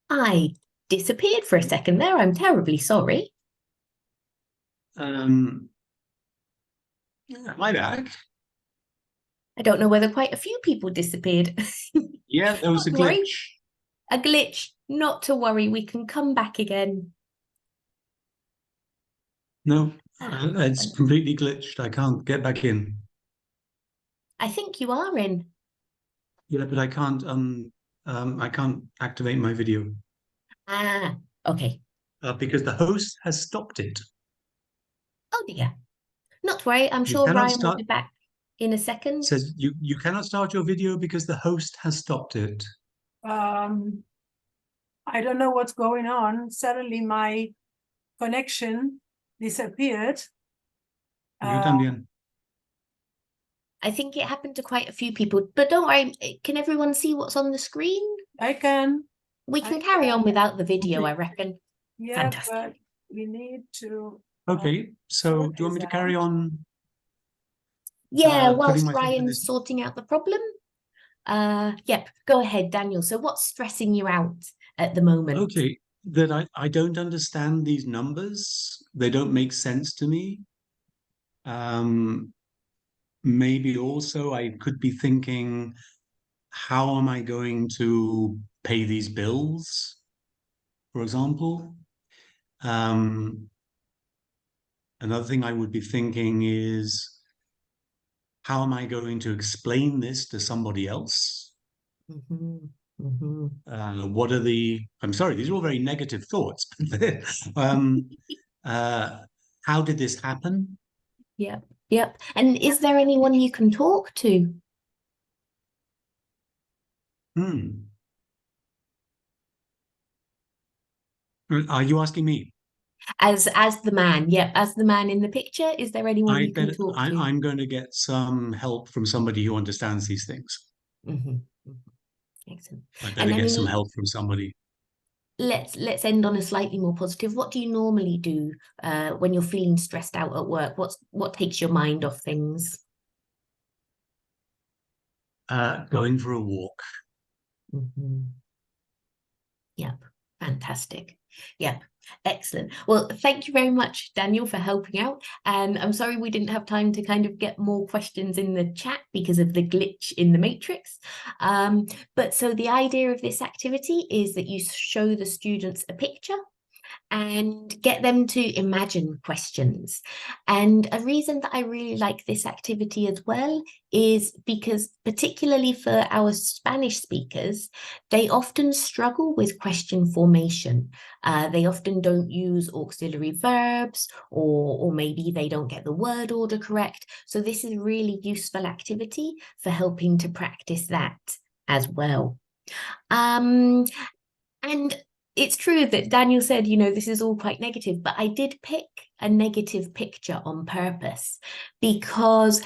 I disappeared for a second there. I'm terribly sorry. Am I back? I don't know whether quite a few people disappeared. Yeah, there was a Not to worry. glitch. A glitch. Not to worry. We can come back again. No, it's completely glitched. I can't get back in. I think you are in. Yeah, but I can't activate my video Ah, okay. because the host has stopped it. Oh dear. Not to worry. I'm You sure cannot Ryan will start. be back in a second. Says you cannot start your video because the host has stopped it. I don't know what's going on. Suddenly my connection disappeared. Yo también. I think it happened to quite a few people, but don't worry. Can everyone see what's on the screen? I can. We can carry on without the video, I reckon. Yeah, Fantastic. but we need to. Okay, so do you want me to carry on? Yeah, putting whilst myself in Ryan's this- sorting out the problem. Yep, go ahead, Daniel. So what's stressing you out at the moment? Okay, that I don't understand these numbers. They don't make sense to me. Maybe also I could be thinking, how am I going to pay these bills, for example? Another thing I would be thinking is, how am I going to explain this to somebody else? Mhm, mhm. What are I'm sorry, these are all very negative thoughts. How did this happen? Yep, yep. And is there anyone you can talk to? Are you asking me? As the man, yep, as the man in the picture, is there anyone you can talk to? I'm going to get some help from somebody who understands these things. Excellent. I better And get some help from somebody. Let's end on a slightly more positive. What do you normally do when you're feeling stressed out at work? What takes your mind off things? Going for a walk. Yep, fantastic. Yep, excellent. Well, thank you very much, Daniel, for helping out. And I'm sorry we didn't have time to kind of get more questions in the chat because of the glitch in the matrix. But so the idea of this activity is that you show the students a picture and get them to imagine questions. And a reason that I really like this activity as well is because, particularly for our Spanish speakers, they often struggle with question formation. They often don't use auxiliary verbs, or maybe they don't get the word order correct. So this is a really useful activity for helping to practice that as well. And it's true that Daniel said, you know, this is all quite negative, but I did pick a negative picture on purpose because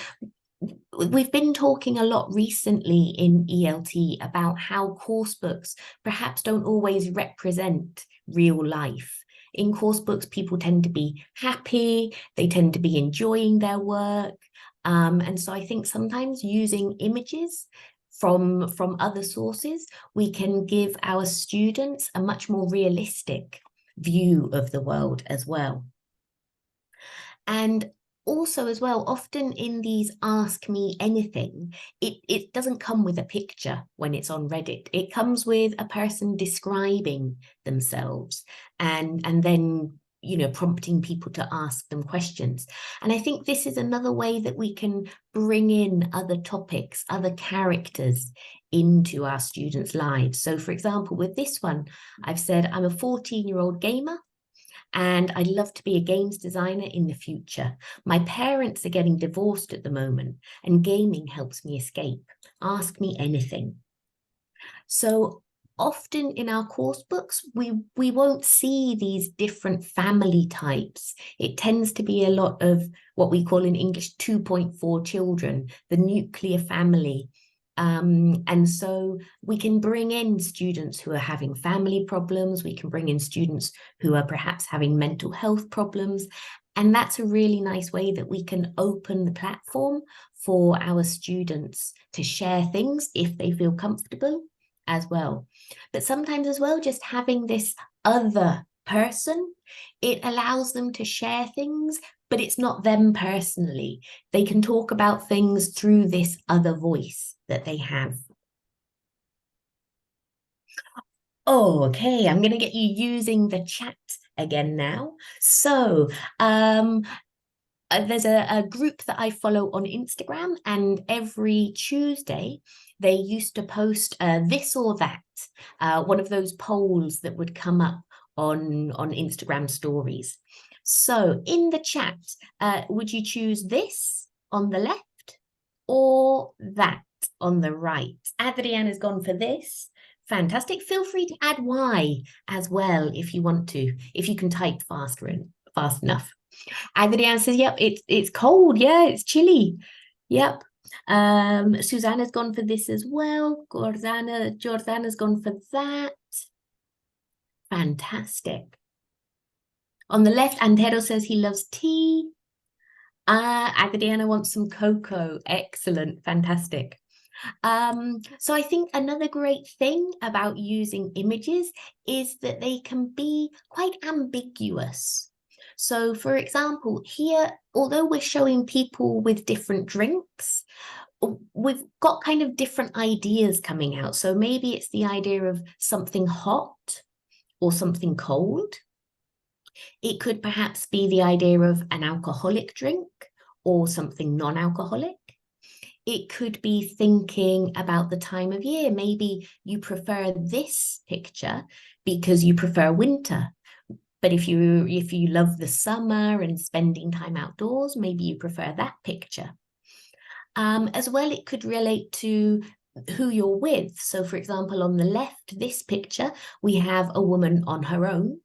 we've been talking a lot recently in ELT about how course books perhaps don't always represent real life. In course books, people tend to be happy, they tend to be enjoying their work. And so I think sometimes using images from other sources, we can give our students a much more realistic view of the world as well. And also as well, often in these Ask Me Anything, it doesn't come with a picture when it's on Reddit. It comes with a person describing themselves and then, you know, prompting people to ask them questions. And I think this is another way that we can bring in other topics, other characters into our students' lives. So for example, with this one, I've said, I'm a 14-year-old gamer and I'd love to be a games designer in the future. My parents are getting divorced at the moment and gaming helps me escape. Ask me anything. So often in our course books, we won't see these different family types. It tends to be a lot of what we call in English 2.4 children, the nuclear family. And so we can bring in students who are having family problems. We can bring in students who are perhaps having mental health problems. And that's a really nice way that we can open the platform for our students to share things if they feel comfortable, as well. But sometimes as well, just having this other person, it allows them to share things, but it's not them personally. They can talk about things through this other voice that they have. Oh, okay, I'm going to get you using the chat again now. So there's a group that I follow on Instagram, and every Tuesday they used to post this or that, one of those polls that would come up on Instagram stories. So in the chat, would you choose this on the left or that on the right? Adriana's gone for this. Fantastic. Feel free to add why as well if you want to, if you can type fast enough. Adriana says, yep, it's cold. Yeah, it's chilly. Yep. Susanna's gone for this as well. Jordana's gone for that. Fantastic. On the left, Antero says he loves tea. Adriana wants some cocoa. Excellent. Fantastic. So I think another great thing about using images is that they can be quite ambiguous. So for example, here, although we're showing people with different drinks, we've got kind of different ideas coming out. So maybe it's the idea of something hot or something cold. It could perhaps be the idea of an alcoholic drink or something non-alcoholic. It could be thinking about the time of year. Maybe you prefer this picture because you prefer winter. But if you love the summer and spending time outdoors, maybe you prefer that picture. As well, it could relate to who you're with. So for example, on the left, this picture, we have a woman on her own,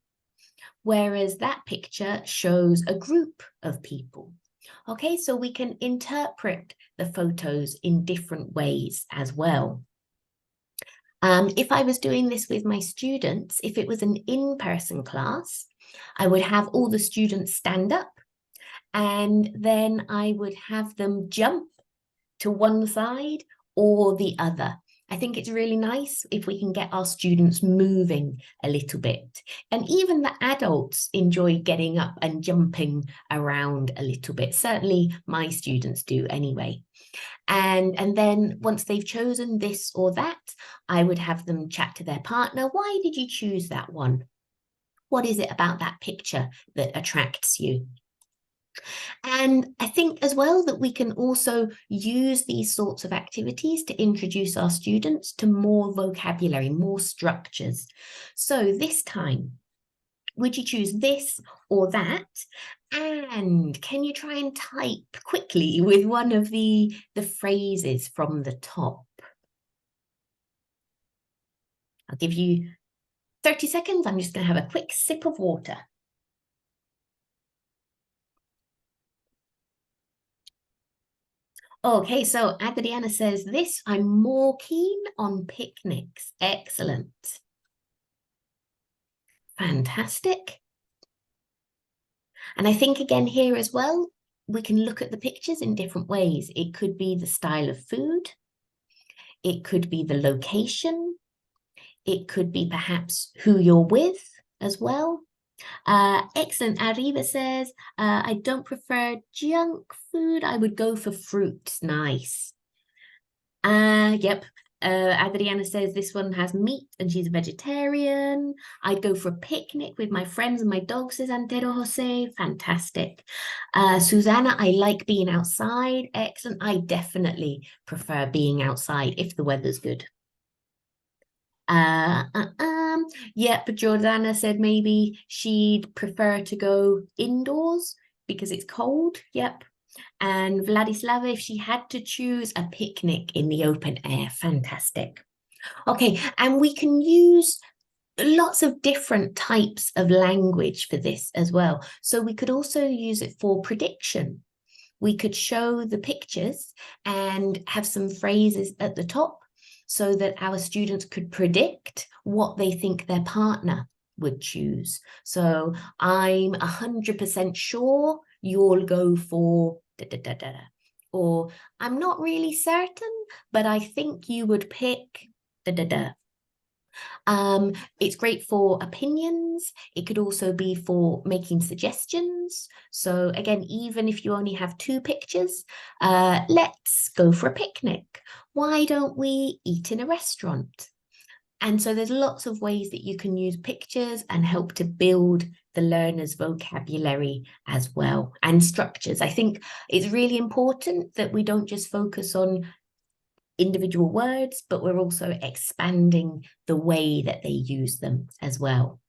whereas that picture shows a group of people. Okay, so we can interpret the photos in different ways as well. If I was doing this with my students, if it was an in-person class, I would have all the students stand up, and then I would have them jump to one side or the other. I think it's really nice if we can get our students moving a little bit. And even the adults enjoy getting up and jumping around a little bit. Certainly my students do anyway. And then once they've chosen this or that, I would have them chat to their partner. Why did you choose that one? What is it about that picture that attracts you? And I think as well that we can also use these sorts of activities to introduce our students to more vocabulary, more structures. So this time, would you choose this or that? And can you try and type quickly with one of the phrases from the top? I'll give you 30 seconds. I'm just going to have a quick sip of water. Okay, so Adriana says this, I'm more keen on picnics. Excellent. Fantastic. And I think again here as well, we can look at the pictures in different ways. It could be the style of food. It could be the location. It could be perhaps who you're with as well. Excellent. Arriba says, I don't prefer junk food. I would go for fruit. Nice. Yep. Adriana says this one has meat and she's a vegetarian. I'd go for a picnic with my friends and my dog, says Antero Jose. Fantastic. Susanna, I like being outside. Excellent. I definitely prefer being outside if the weather's good. Yep, Jordana said maybe she'd prefer to go indoors because it's cold. Yep. And Vladislava, if she had to choose, a picnic in the open air. Fantastic. Okay, and we can use lots of different types of language for this as well. So we could also use it for prediction. We could show the pictures and have some phrases at the top so that our students could predict what they think their partner would choose. So I'm 100% sure you'll go for da, da, da, da, da. Or I'm not really certain, but I think you would pick da, da, da. It's great for opinions. It could also be for making suggestions. So again, even if you only have 2 pictures, let's go for a picnic. Why don't we eat in a restaurant? And so there's lots of ways that you can use pictures and help to build the learner's vocabulary as well, and structures. I think it's really important that we don't just focus on individual words, but we're also expanding the way that they use them as well.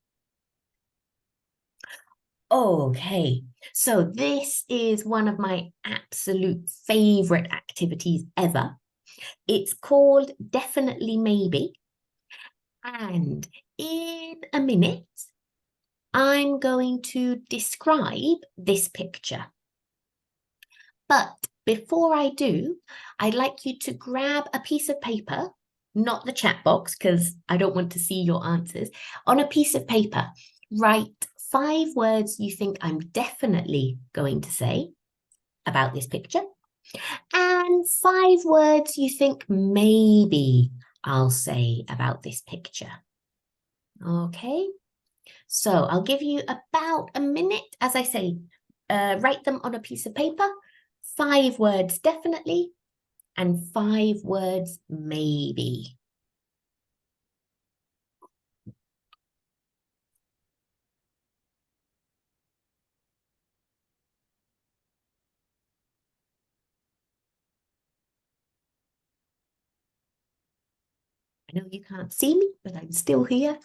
Okay, so this is one of my absolute favorite activities ever. It's called Definitely Maybe. And in a minute, I'm going to describe this picture. But before I do, I'd like you to grab a piece of paper, not the chat box, because I don't want to see your answers. On a piece of paper, write 5 words you think I'm definitely going to say about this picture, and 5 words you think maybe I'll say about this picture. Okay, so I'll give you about a minute. As I say, write them on a piece of paper, 5 words definitely, and 5 words maybe. I know you can't see me, but I'm still here.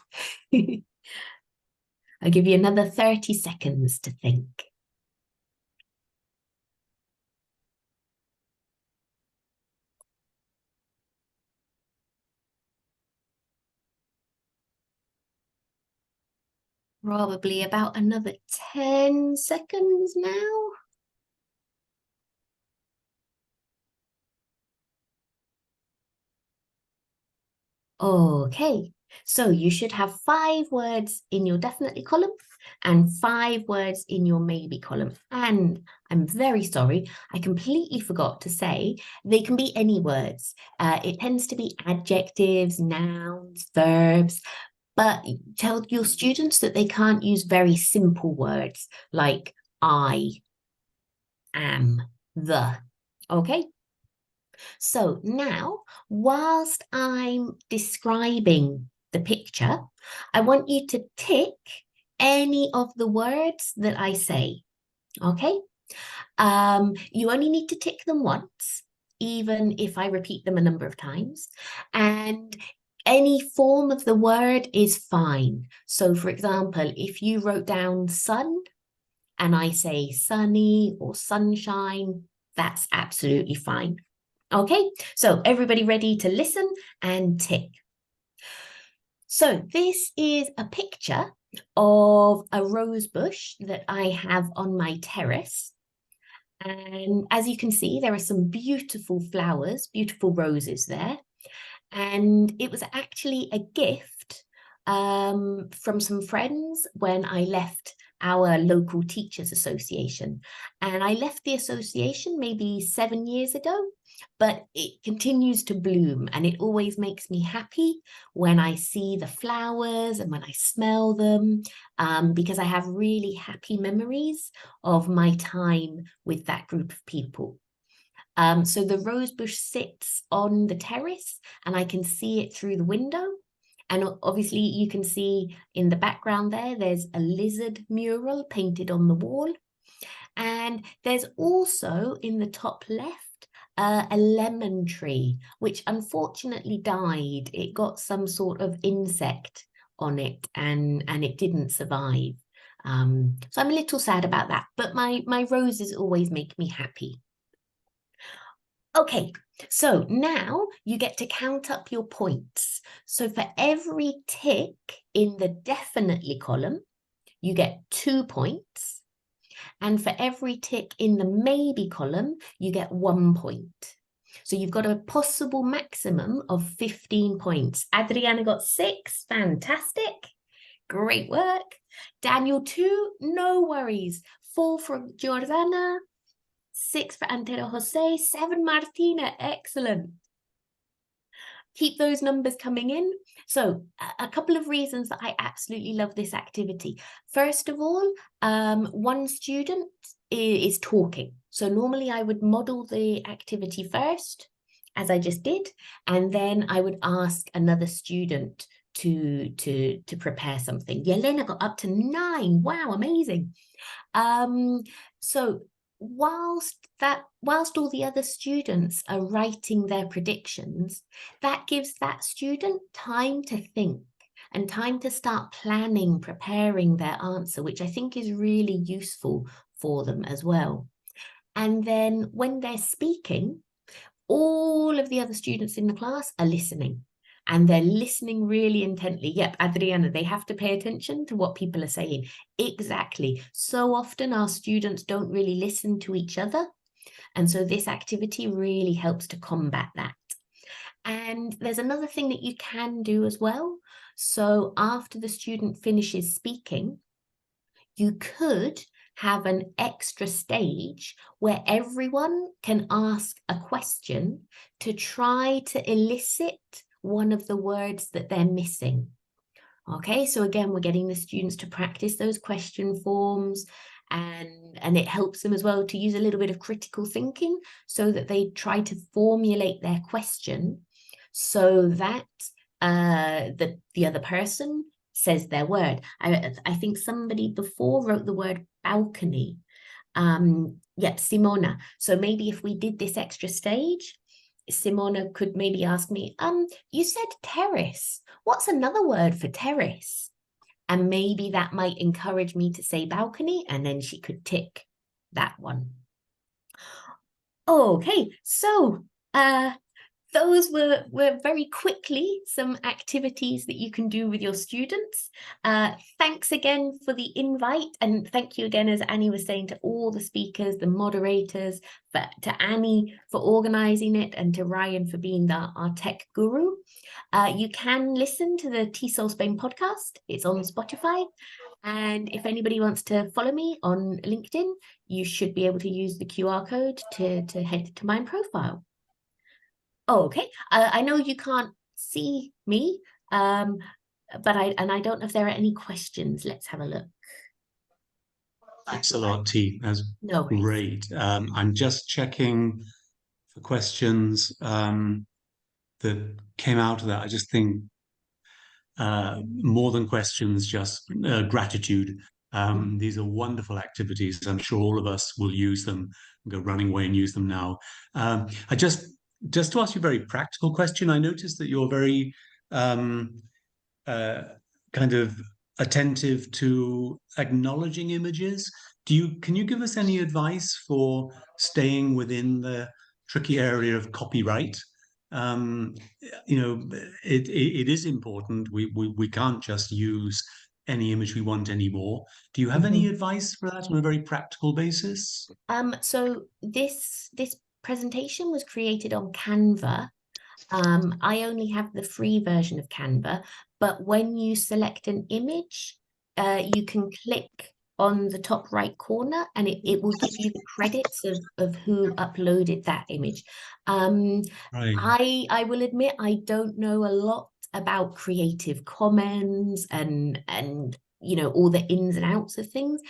I'll give you another 30 seconds to think. Probably about another 10 seconds now. Okay, so you should have 5 words in your definitely column and 5 words in your maybe column. And I'm very sorry, I completely forgot to say they can be any words. It tends to be adjectives, nouns, verbs, but tell your students that they can't use very simple words like I, am, the. Okay? So now, whilst I'm describing the picture, I want you to tick any of the words that I say, okay? You only need to tick them once, even if I repeat them a number of times, and any form of the word is fine. So for example, if you wrote down sun and I say sunny or sunshine, that's absolutely fine. Okay, so everybody ready to listen and tick. So this is a picture of a rose bush that I have on my terrace. And as you can see, there are some beautiful flowers, beautiful roses there. And it was actually a gift from some friends when I left our local teachers association. And I left the association maybe 7 years ago, but it continues to bloom, and it always makes me happy when I see the flowers and when I smell them, because I have really happy memories of my time with that group of people. So the rose bush sits on the terrace and I can see it through the window. And obviously you can see in the background there's a lizard mural painted on the wall. And there's also in the top left a lemon tree, which unfortunately died. It got some sort of insect on it and it didn't survive. So I'm a little sad about that, but my roses always make me happy. Okay, so now you get to count up your points. So for every tick in the definitely column, you get 2 points. And for every tick in the maybe column, you get 1 point. So you've got a possible maximum of 15 points. Adriana got 6, fantastic. Great work. Daniel 2, no worries. 4 for Jordana. 6 for Antero Jose, 7 Martina, excellent. keep those numbers coming in. So a couple of reasons that I absolutely love this activity. First of all, one student is talking. So normally I would model the activity first, as I just did, and then I would ask another student to prepare something. Jelena got up to 9. Wow, amazing. So whilst all the other students are writing their predictions, that gives that student time to think and time to start planning, preparing their answer, which I think is really useful for them as well. And then when they're speaking, all of the other students in the class are listening. And they're listening really intently. Yep, Adriana, they have to pay attention to what people are saying. Exactly. So often our students don't really listen to each other. And so this activity really helps to combat that. And there's another thing that you can do as well. So after the student finishes speaking, you could have an extra stage where everyone can ask a question to try to elicit one of the words that they're missing. Okay, so again, we're getting the students to practice those question forms, and it helps them as well to use a little bit of critical thinking so that they try to formulate their question so that the other person says their word. I think somebody before wrote the word balcony. Yep, Simona. So maybe if we did this extra stage, Simona could maybe ask me, you said terrace. What's another word for terrace? And maybe that might encourage me to say balcony, and then she could tick that one. Okay, so those were very quickly some activities that you can do with your students. Thanks again for the invite, and thank you again, as Annie was saying, to all the speakers, the moderators, to Annie for organising it, and to Ryan for being our tech guru. You can listen to the TESOL-SPAIN podcast. It's on Spotify. And if anybody wants to follow me on LinkedIn, you should be able to use the QR code to head to my profile. Okay, I know you can't see me, but I don't know if there are any questions. Let's have a look. Thanks a lot, T. That's great. I'm just checking for questions that came out of that. I just think more than questions, just gratitude. These are wonderful activities. I'm sure all of us will use them, go running away and use them now. Just to ask you a very practical question, I noticed that you're very kind of attentive to acknowledging images. Can you give us any advice for staying within the tricky area of copyright? You know, it is important. We can't just use any image we want anymore. Do you have any advice for that on a very practical basis? So this presentation was created on Canva. I only have the free version of Canva, but when you select an image, you can click on the top right corner and it will give you the credits of who uploaded that image. Right. I will admit I don't know a lot about Creative Commons and you know, all the ins and outs of things,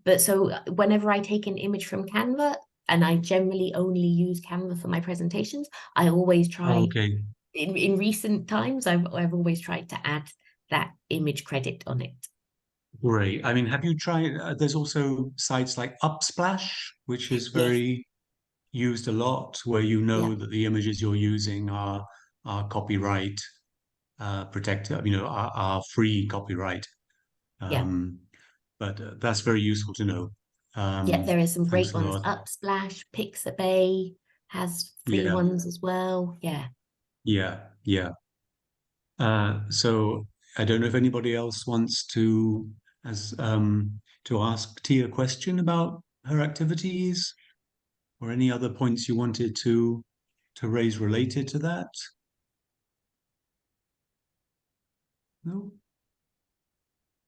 but so whenever I take an image from Canva, and I generally only use Canva for my presentations, I always try, in recent times, I've always tried to add that image credit on it. Great. I mean, have you tried, there's also sites like Upsplash, which is very used a lot, where you know that the images you're using are copyright protected, you know, are free copyright. But that's very useful to know. There are some great ones. Lot. Upsplash, Pixabay has free ones as well. So I don't know if anybody else wants to ask Tia a question about her activities, or any other points you wanted to raise related to that. No.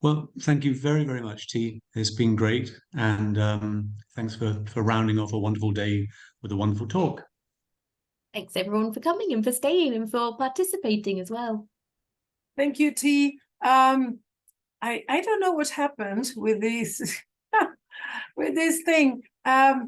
Well, thank you very, very much, T. It's been great. And thanks for rounding off a wonderful day with a wonderful talk. Thanks everyone for coming and for staying and for participating as well. Thank you, T. I don't know what happened with this with this thing. I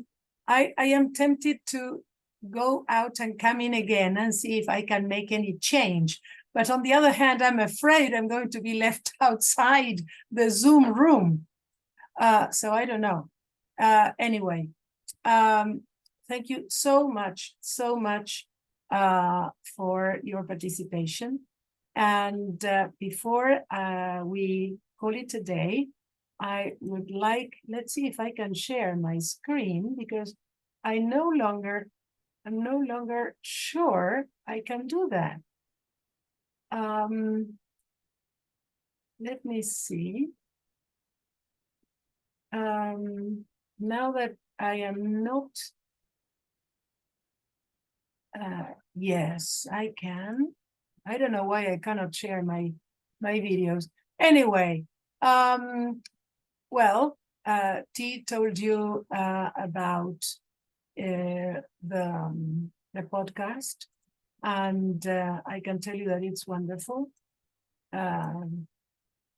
am tempted to go out and come in again and see if I can make any change. But on the other hand, I'm afraid I'm going to be left outside the Zoom room. So I don't know. Anyway, thank you so much for your participation. And before we call it a day, I would like, let's see if I can share my screen, because I'm no longer sure I can do that. Let me see. Now that I am not, yes, I can. I don't know why I cannot share my videos. Anyway, well, T told you about the podcast, and I can tell you that it's wonderful. And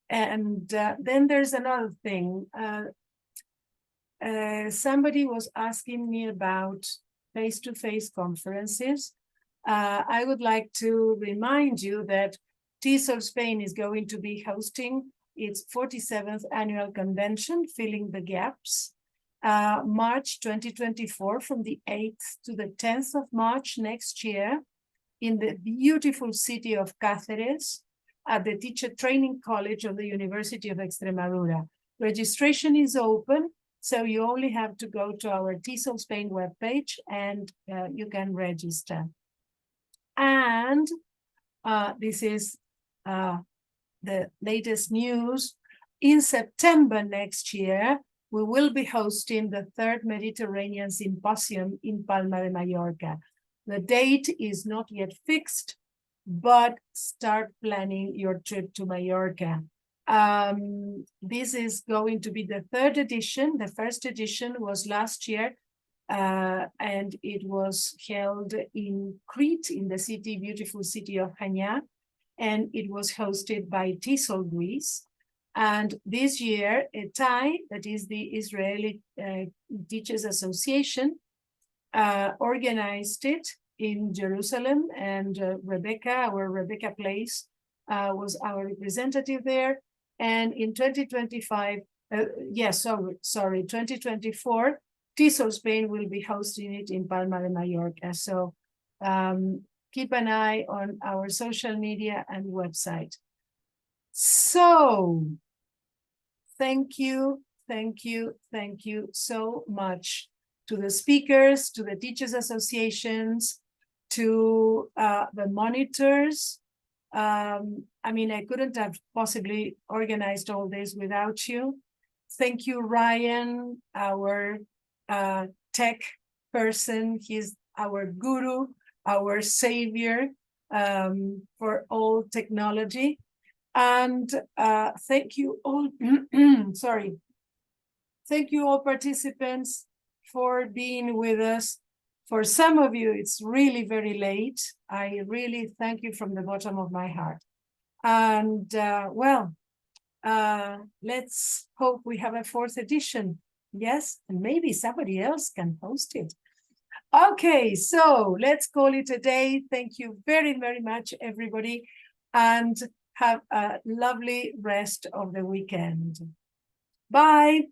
then there's another thing. Somebody was asking me about face-to-face conferences. I would like to remind you that TESOL-SPAIN is going to be hosting its 47th annual convention, Filling the Gaps, March 2024, from the 8th to the 10th of March next year, in the beautiful city of Cáceres, at the Teacher Training College of the University of Extremadura. Registration is open, so you only have to go to our TESOL-SPAIN webpage and you can register. And this is the latest news. In September next year, we will be hosting the 3rd Mediterranean Symposium in Palma de Mallorca. The date is not yet fixed, but start planning your trip to Mallorca. This is going to be the 3rd edition. The 1st edition was last year, and it was held in Crete, in the city, beautiful city of Chania, and it was hosted by TESOL Greece. And this year, ETAI, that is the Israeli Teachers Association, organized it in Jerusalem, and Rebecca Place was our representative there. And in 2024, TESOL-SPAIN will be hosting it in Palma de Mallorca. So keep an eye on our social media and website. So thank you so much to the speakers, to the teachers associations, to the monitors. I mean, I couldn't have possibly organized all this without you. Thank you, Ryan, our tech person. He's our guru, our savior for all technology. And thank you all, sorry. Thank you all participants for being with us. For some of you, it's really very late. I really thank you from the bottom of my heart. And let's hope we have a 4th edition. Yes, and maybe somebody else can host it. Okay, so let's call it a day. Thank you very, very much, everybody. And have a lovely rest of the weekend. Bye.